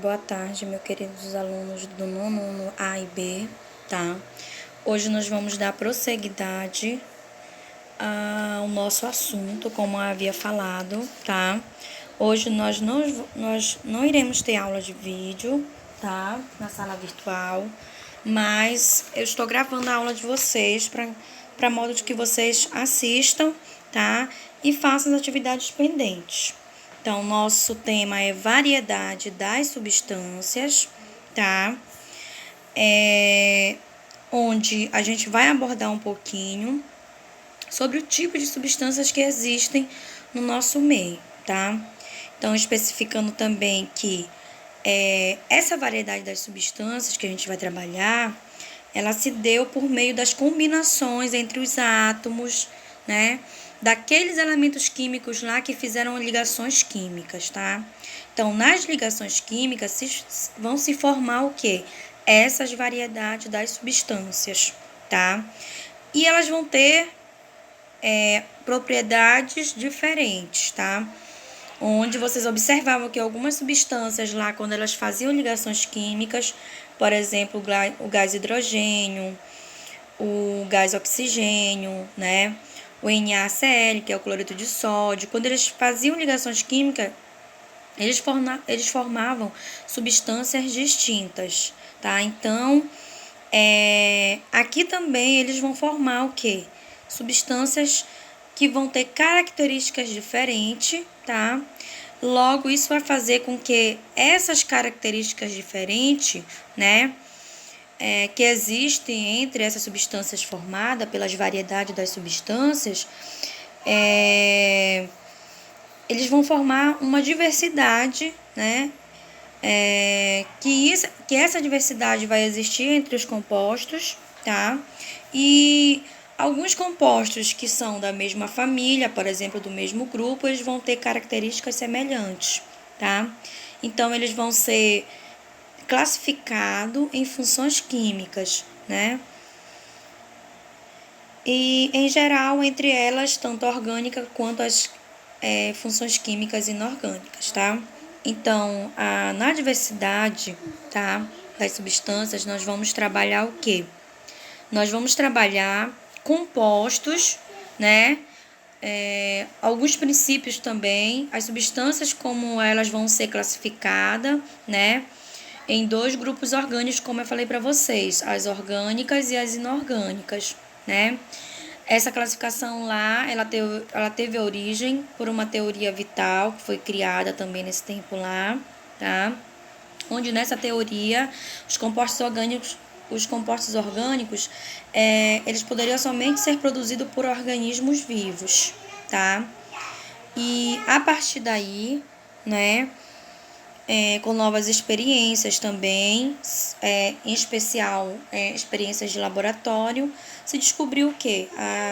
Boa tarde, meus queridos alunos do nono ano A e B, tá? Hoje nós vamos dar prosseguidade ao nosso assunto, como eu havia falado, tá? Hoje nós não iremos ter aula de vídeo, tá? Na sala virtual, mas eu estou gravando a aula de vocês para modo de que vocês assistam, tá? E façam as atividades pendentes. Então, nosso tema é variedade das substâncias, tá? Onde a gente vai abordar um pouquinho sobre o tipo de substâncias que existem no nosso meio, tá? Então, especificando também que essa variedade das substâncias que a gente vai trabalhar, ela se deu por meio das combinações entre os átomos, né? Daqueles elementos químicos lá que fizeram ligações químicas, tá? Então, nas ligações químicas vão se formar o quê? Essas variedades das substâncias, tá? E elas vão ter propriedades diferentes, tá? Onde vocês observavam que algumas substâncias lá, quando elas faziam ligações químicas, por exemplo, o gás hidrogênio, o gás oxigênio, né? O NaCl, que é o cloreto de sódio, quando eles faziam ligações químicas, eles formavam substâncias distintas, tá? Então, aqui também eles vão formar o quê? Substâncias que vão ter características diferentes, tá? Logo, isso vai fazer com que essas características diferentes, né, que existem entre essas substâncias formadas pelas variedades das substâncias, eles vão formar uma diversidade, né, que essa diversidade vai existir entre os compostos, tá? E alguns compostos que são da mesma família, por exemplo, do mesmo grupo, eles vão ter características semelhantes, tá? Então, eles vão ser classificados em funções químicas, né? E, em geral, entre elas, tanto a orgânica quanto as funções químicas inorgânicas, tá? Então, na diversidade, tá, das substâncias, nós vamos trabalhar o quê? Nós vamos trabalhar compostos, né? Alguns princípios também, as substâncias como elas vão ser classificadas, né? Em dois grupos orgânicos, como eu falei para vocês, as orgânicas e as inorgânicas, né? Essa classificação lá, ela teve origem por uma teoria vital, que foi criada também nesse tempo lá, tá? Onde nessa teoria, os compostos orgânicos, eles poderiam somente ser produzidos por organismos vivos, tá? E a partir daí, né, com novas experiências também, em especial experiências de laboratório, se descobriu o quê?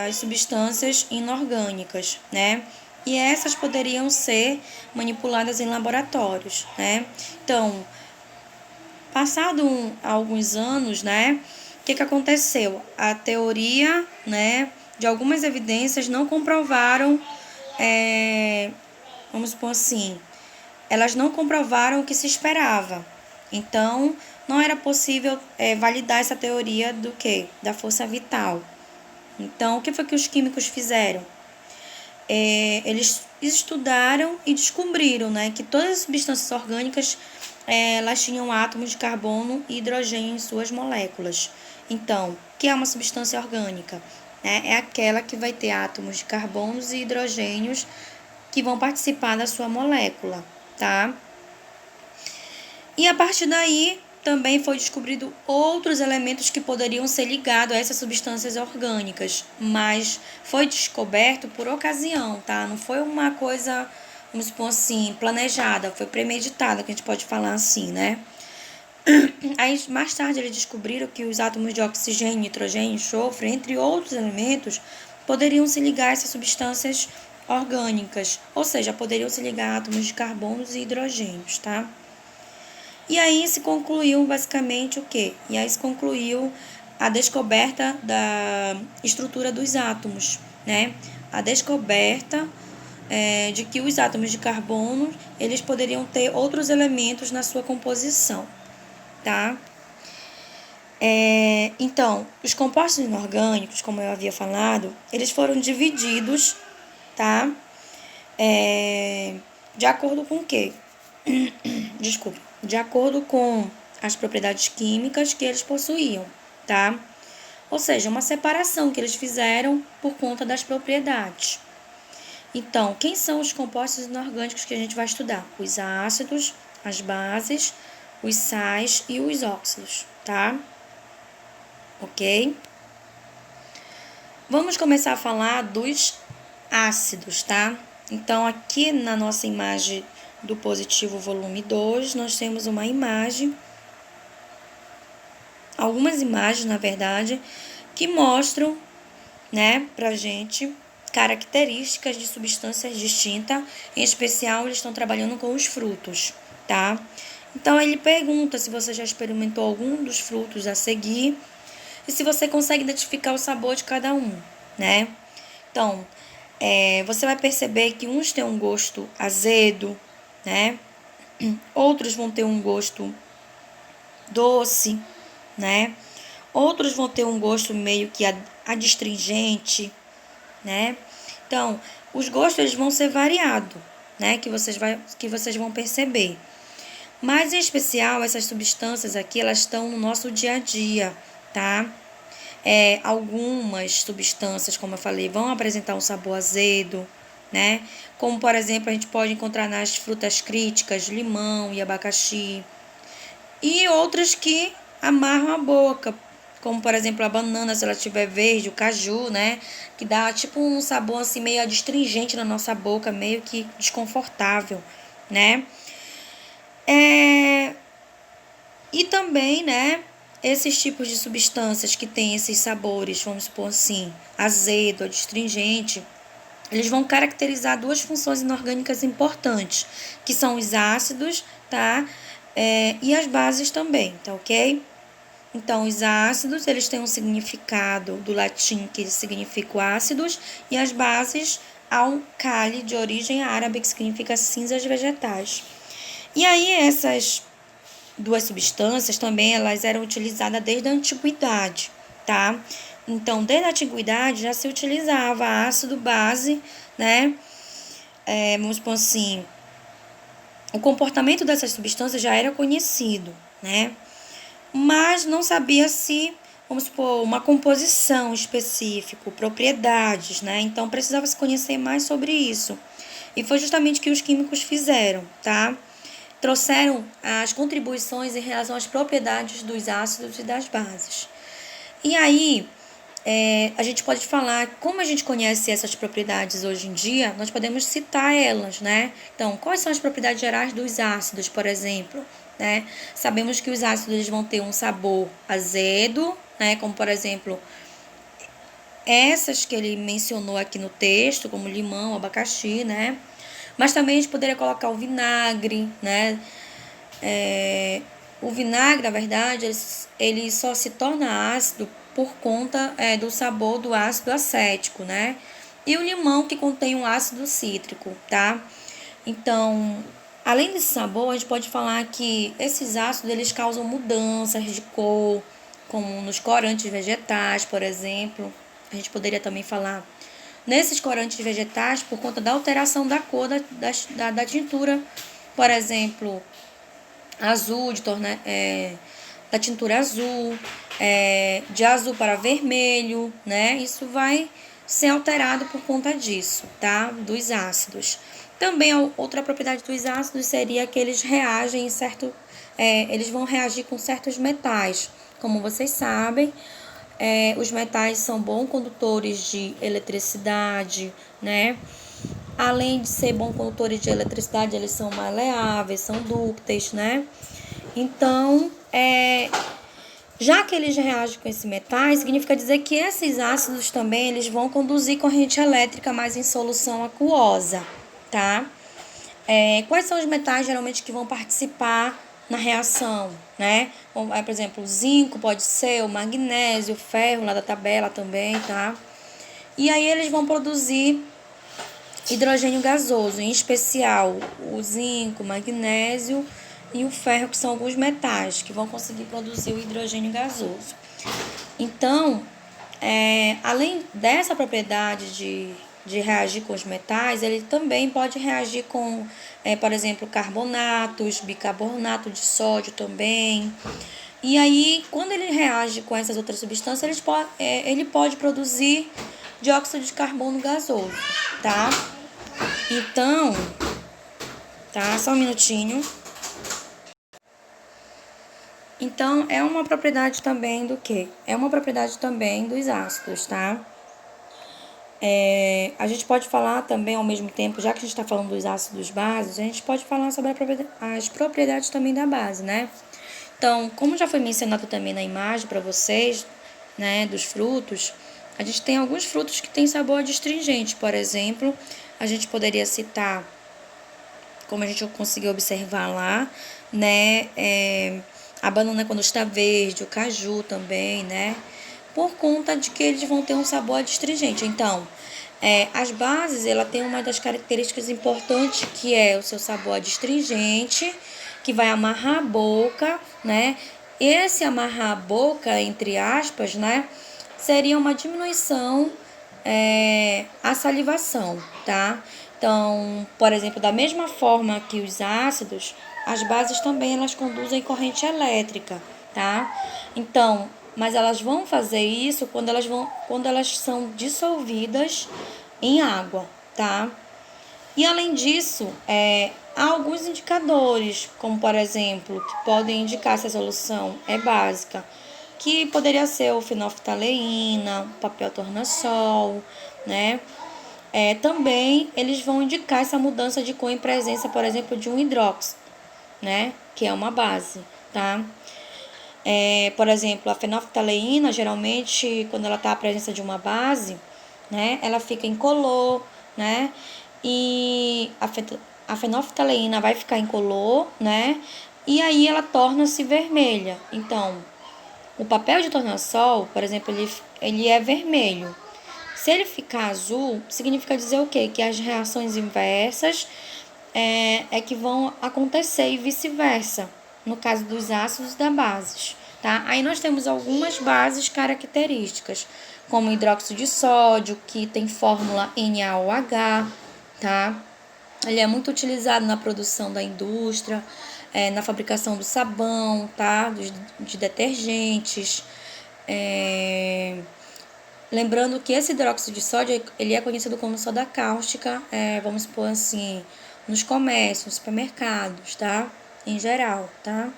As substâncias inorgânicas, né? E essas poderiam ser manipuladas em laboratórios, né? Então, passado alguns anos, né? O que aconteceu? A teoria, né, de algumas evidências não comprovaram, vamos supor assim, elas não comprovaram o que se esperava. Então, não era possível validar essa teoria do quê? Da força vital. Então, o que foi que os químicos fizeram? Eles estudaram e descobriram, né, que todas as substâncias orgânicas elas tinham átomos de carbono e hidrogênio em suas moléculas. Então, o que é uma substância orgânica? É aquela que vai ter átomos de carbonos e hidrogênios que vão participar da sua molécula, tá? E a partir daí, também foi descobrido outros elementos que poderiam ser ligados a essas substâncias orgânicas, mas foi descoberto por ocasião, tá? Não foi uma coisa, vamos supor assim, planejada, foi premeditada, que a gente pode falar assim, né? Aí, mais tarde, eles descobriram que os átomos de oxigênio, nitrogênio, enxofre, entre outros elementos, poderiam se ligar a essas substâncias orgânicas, ou seja, poderiam se ligar a átomos de carbonos e hidrogênios, tá? E aí se concluiu basicamente o quê? E aí se concluiu a descoberta da estrutura dos átomos, né? A descoberta de que os átomos de carbono, eles poderiam ter outros elementos na sua composição, tá? Então, os compostos inorgânicos, como eu havia falado, eles foram divididos, tá? De acordo com o quê? Desculpa. De acordo com as propriedades químicas que eles possuíam, tá? Ou seja, uma separação que eles fizeram por conta das propriedades. Então, quem são os compostos inorgânicos que a gente vai estudar? Os ácidos, as bases, os sais e os óxidos, tá? Ok? Vamos começar a falar dos ácidos, tá? Então, aqui na nossa imagem do positivo volume 2, nós temos uma imagem, algumas imagens, na verdade, que mostram, né, pra gente características de substâncias distintas. Em especial, eles estão trabalhando com os frutos, tá? Então, ele pergunta se você já experimentou algum dos frutos a seguir e se você consegue identificar o sabor de cada um, né? Então, você vai perceber que uns têm um gosto azedo, né? Outros vão ter um gosto doce, né? Outros vão ter um gosto meio que adstringente, né? Então, os gostos eles vão ser variados, né? Que vocês vão perceber. Mas, em especial, essas substâncias aqui, elas estão no nosso dia a dia, tá? Algumas substâncias, como eu falei, vão apresentar um sabor azedo, né? Como, por exemplo, a gente pode encontrar nas frutas críticas, limão e abacaxi. E outras que amarram a boca, como, por exemplo, a banana, se ela estiver verde, o caju, né? Que dá tipo um sabor assim meio adstringente na nossa boca, meio que desconfortável, né? E também, né, esses tipos de substâncias que têm esses sabores, vamos supor assim, azedo, adstringente, eles vão caracterizar duas funções inorgânicas importantes, que são os ácidos, tá? E as bases também, tá ok? Então, os ácidos, eles têm um significado do latim que significa ácidos, e as bases, alcali, de origem árabe, que significa cinzas vegetais. E aí, essas duas substâncias também, elas eram utilizadas desde a antiguidade, tá? Então, desde a antiguidade já se utilizava ácido, base, né? Vamos supor assim, o comportamento dessas substâncias já era conhecido, né? Mas não sabia se, vamos supor, uma composição específica, propriedades, né? Então, precisava se conhecer mais sobre isso. E foi justamente o que os químicos fizeram, tá? Trouxeram as contribuições em relação às propriedades dos ácidos e das bases. E aí, a gente pode falar, como a gente conhece essas propriedades hoje em dia, nós podemos citar elas, né? Então, quais são as propriedades gerais dos ácidos, por exemplo? Né? Sabemos que os ácidos eles vão ter um sabor azedo, né? Como, por exemplo, essas que ele mencionou aqui no texto, como limão, abacaxi, né? Mas também a gente poderia colocar o vinagre, né? O vinagre, na verdade, ele só se torna ácido por conta do sabor do ácido acético, né? E o limão que contém um ácido cítrico, tá? Então, além desse sabor, a gente pode falar que esses ácidos eles causam mudanças de cor, como nos corantes vegetais, por exemplo. A gente poderia também falar nesses corantes vegetais por conta da alteração da cor da tintura, por exemplo, azul, da tintura azul, de azul para vermelho, né? Isso vai ser alterado por conta disso, tá? Dos ácidos. Também outra propriedade dos ácidos seria que eles reagem eles vão reagir com certos metais. Como vocês sabem, os metais são bons condutores de eletricidade, né? Além de ser bons condutores de eletricidade, eles são maleáveis, são dúcteis, né? Então, já que eles reagem com esses metais, significa dizer que esses ácidos também eles vão conduzir corrente elétrica, mas em solução aquosa, tá? Quais são os metais geralmente que vão participar na reação, né? Por exemplo, o zinco pode ser, o magnésio, o ferro lá da tabela também, tá? E aí eles vão produzir hidrogênio gasoso, em especial o zinco, o magnésio e o ferro, que são alguns metais que vão conseguir produzir o hidrogênio gasoso. Então, além dessa propriedade de reagir com os metais, ele também pode reagir com, por exemplo, carbonatos, bicarbonato de sódio também. E aí, quando ele reage com essas outras substâncias, ele pode produzir dióxido de carbono gasoso, tá? Então, tá? Só um minutinho. Então, é uma propriedade também do quê? É uma propriedade também dos ácidos, tá? A gente pode falar também ao mesmo tempo, já que a gente está falando dos ácidos bases, a gente pode falar sobre as propriedades também da base, né? Então, como já foi mencionado também na imagem para vocês, né, dos frutos, a gente tem alguns frutos que têm sabor adstringente. Por exemplo, a gente poderia citar, como a gente conseguiu observar lá, né, a banana quando está verde, o caju também, né, por conta de que eles vão ter um sabor adstringente. Então, as bases, ela tem uma das características importantes, que é o seu sabor adstringente, que vai amarrar a boca, né? Esse amarrar a boca, entre aspas, né, seria uma diminuição à salivação, tá? Então, por exemplo, da mesma forma que os ácidos, as bases também elas conduzem corrente elétrica, tá? Então, mas elas vão fazer isso quando elas são dissolvidas em água, tá? E além disso, há alguns indicadores, como por exemplo, que podem indicar se a solução é básica, que poderia ser o fenolftaleína, o papel tornassol, né? Também eles vão indicar essa mudança de cor em presença, por exemplo, de um hidróxido, né? Que é uma base, tá? Por exemplo, a fenolftaleína, geralmente, quando ela está à presença de uma base, né? Ela fica incolor, né? E a fenolftaleína vai ficar incolor, né? E aí ela torna-se vermelha. Então, o papel de tornassol, por exemplo, ele é vermelho. Se ele ficar azul, significa dizer o quê? Que as reações inversas que vão acontecer e vice-versa, no caso dos ácidos e das bases, tá? Aí nós temos algumas bases características, como hidróxido de sódio, que tem fórmula NaOH, tá? Ele é muito utilizado na produção da indústria, na fabricação do sabão, tá? De detergentes. Lembrando que esse hidróxido de sódio, ele é conhecido como soda cáustica, vamos supor assim, nos comércios, nos supermercados, tá? Em geral, tá?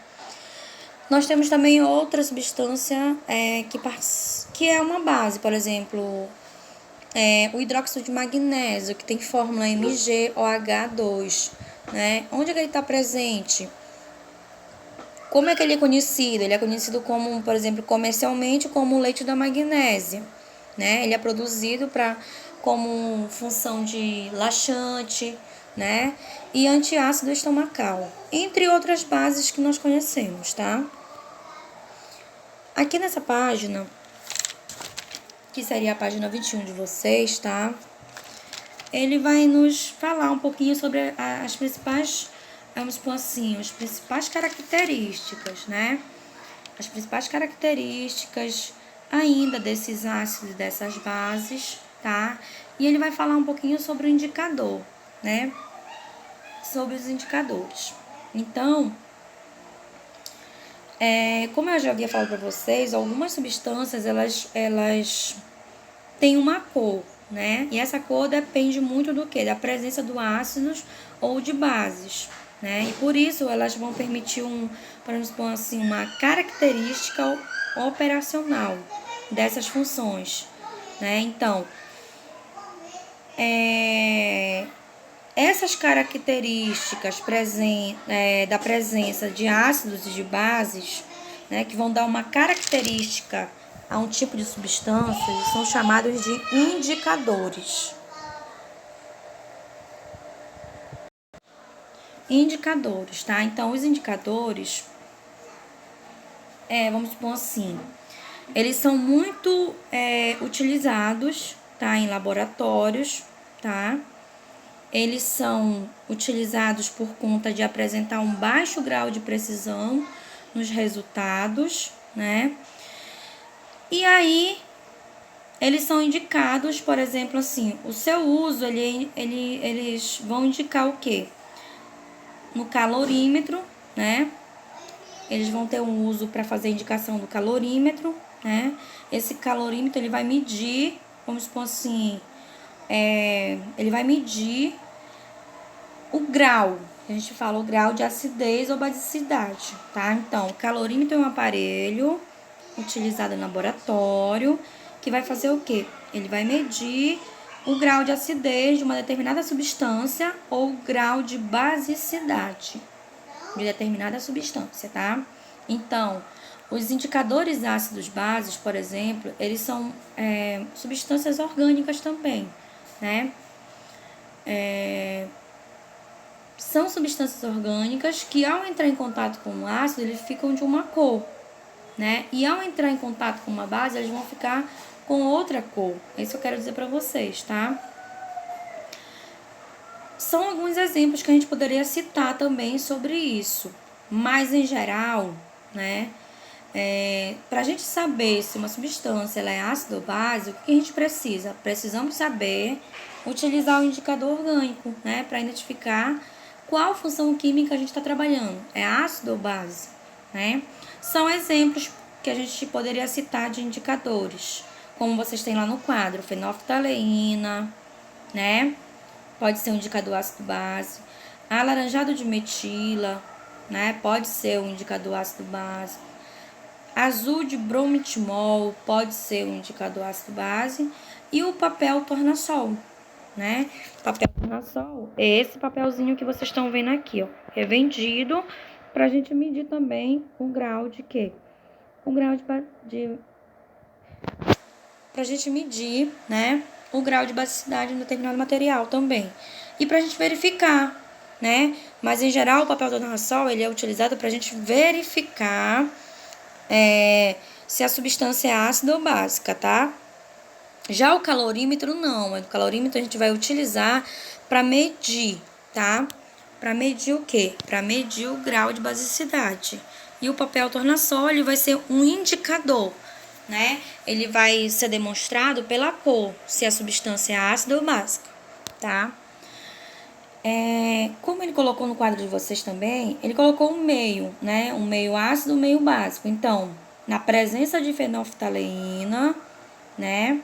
Nós temos também outra substância que é uma base, por exemplo, o hidróxido de magnésio, que tem fórmula MgOH2, né? Onde é que ele está presente? Como é que ele é conhecido? Ele é conhecido como, por exemplo, comercialmente como o leite da magnésia, né? Ele é produzido como função de laxante, né? E antiácido estomacal, entre outras bases que nós conhecemos, tá? Aqui nessa página, que seria a página 21 de vocês, tá? Ele vai nos falar um pouquinho sobre as principais, vamos supor assim, as principais características, né? As principais características ainda desses ácidos e dessas bases, tá? E ele vai falar um pouquinho sobre o indicador, né? Sobre os indicadores. Então, como eu já havia falado para vocês, algumas substâncias, elas têm uma cor, né? E essa cor depende muito do quê? Da presença de ácidos ou de bases, né? E por isso elas vão permitir vamos supor assim, uma característica operacional dessas funções, né? Então, essas características da presença de ácidos e de bases, né, que vão dar uma característica a um tipo de substância, são chamados de indicadores. Indicadores, tá? Então, os indicadores, vamos supor assim, eles são muito utilizados, tá, em laboratórios, tá? eles são utilizados por conta de apresentar um baixo grau de precisão nos resultados, né? E aí, eles são indicados, por exemplo, assim, o seu uso, eles vão indicar o quê? No calorímetro, né? Eles vão ter um uso para fazer a indicação do calorímetro, né? Esse calorímetro, ele vai medir, vamos supor assim, ele vai medir o grau, a gente fala o grau de acidez ou basicidade, tá? Então, o calorímetro é um aparelho utilizado no laboratório que vai fazer o quê? Ele vai medir o grau de acidez de uma determinada substância ou o grau de basicidade de determinada substância, tá? Então, os indicadores ácidos bases, por exemplo, eles são substâncias orgânicas também, né? São substâncias orgânicas que, ao entrar em contato com o ácido, eles ficam de uma cor, né? E ao entrar em contato com uma base, eles vão ficar com outra cor. Isso eu quero dizer para vocês, tá? São alguns exemplos que a gente poderia citar também sobre isso. Mas, em geral, né? Para a gente saber se uma substância ela é ácido ou base, o que a gente precisa? Precisamos saber utilizar o indicador orgânico, né? Para identificar qual função química a gente está trabalhando. É ácido ou base, né? São exemplos que a gente poderia citar de indicadores, como vocês têm lá no quadro, fenolftaleína, né? Pode ser um indicador ácido base. Alaranjado de metila, né? Pode ser um indicador ácido base. Azul de bromitimol pode ser um indicador ácido base. E o papel tornassol, né? Papel tornassol é esse papelzinho que vocês estão vendo aqui, ó. É vendido pra gente medir também o grau de quê? O grau pra gente medir, né? O grau de basicidade em determinado material também. E pra gente verificar, né? Mas em geral o papel tornassol ele é utilizado pra gente verificar se a substância é ácida ou básica, tá? Já o calorímetro não. O calorímetro a gente vai utilizar para medir, tá? Para medir o quê? Para medir o grau de basicidade. E o papel tornassol ele vai ser um indicador, né? Ele vai ser demonstrado pela cor, se a substância é ácida ou básica, tá? Como ele colocou no quadro de vocês também, ele colocou um meio, né? Um meio ácido, um meio básico. Então, na presença de fenolftaleína, né?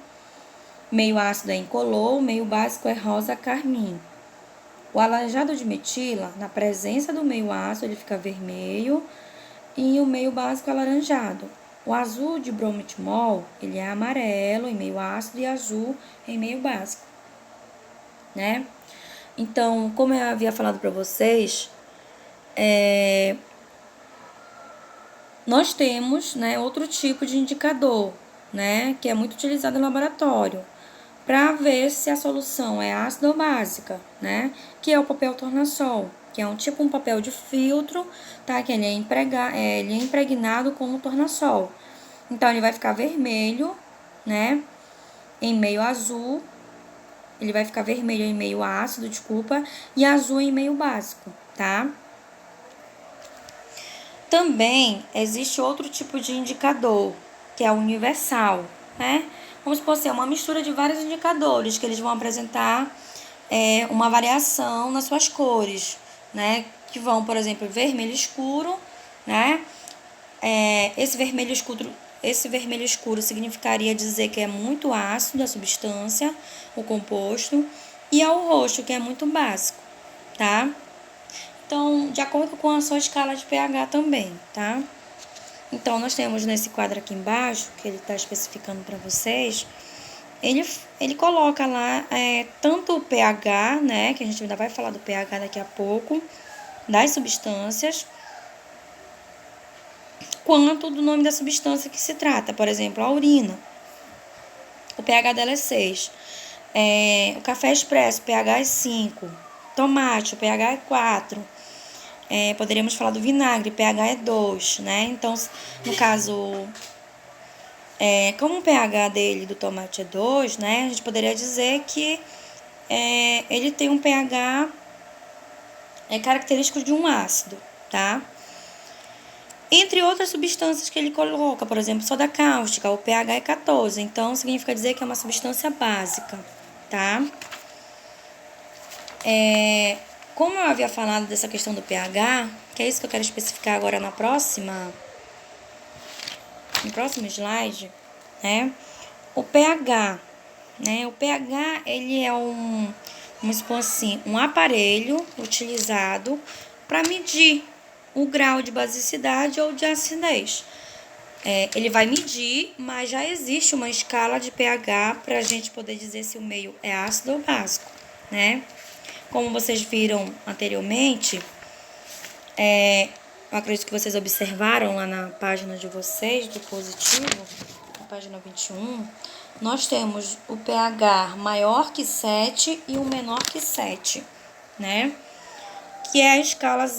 Meio ácido é incolor, meio básico é rosa carmim. O alaranjado de metila, na presença do meio ácido, ele fica vermelho e o meio básico é alaranjado. O azul de bromitimol, ele é amarelo em meio ácido e azul em meio básico, né? Então, como eu havia falado para vocês, nós temos, né, outro tipo de indicador, né, que é muito utilizado no laboratório, para ver se a solução é ácida ou básica, né, que é o papel tornassol, que é um papel de filtro, tá, que ele é impregnado com o tornassol. Então, ele vai ficar vermelho, né, em meio azul, ele vai ficar vermelho em meio ácido, desculpa, e azul em meio básico, tá? Também existe outro tipo de indicador, que é o universal, né? Vamos supor assim, é uma mistura de vários indicadores que eles vão apresentar uma variação nas suas cores, né? Que vão, por exemplo, vermelho escuro, né? Esse vermelho escuro significaria dizer que é muito ácido a substância, o composto, e ao roxo, que é muito básico, tá? Então, de acordo com a sua escala de pH também, tá? Então, nós temos nesse quadro aqui embaixo, que ele está especificando para vocês, ele coloca lá tanto o pH, né, que a gente ainda vai falar do pH daqui a pouco, das substâncias, quanto do nome da substância que se trata. Por exemplo, a urina, o pH dela é 6. O café expresso, o pH é 5. Tomate, o pH é 4. Poderíamos falar do vinagre, pH é 2, né? Então, no caso, como o pH dele do tomate é 2, né? A gente poderia dizer que ele tem um pH característico de um ácido, tá? Entre outras substâncias que ele coloca, por exemplo, soda cáustica, o pH é 14, então significa dizer que é uma substância básica, tá? Como eu havia falado dessa questão do pH, que é isso que eu quero especificar agora no próximo slide, né? O pH, né? O pH, ele é vamos supor assim, um aparelho utilizado para medir o grau de basicidade ou de acidez. Ele vai medir, mas já existe uma escala de pH para a gente poder dizer se o meio é ácido ou básico, né? Como vocês viram anteriormente, eu acredito que vocês observaram lá na página de vocês, do positivo, na página 21, nós temos o pH maior que 7 e o menor que 7, né? Que é a escala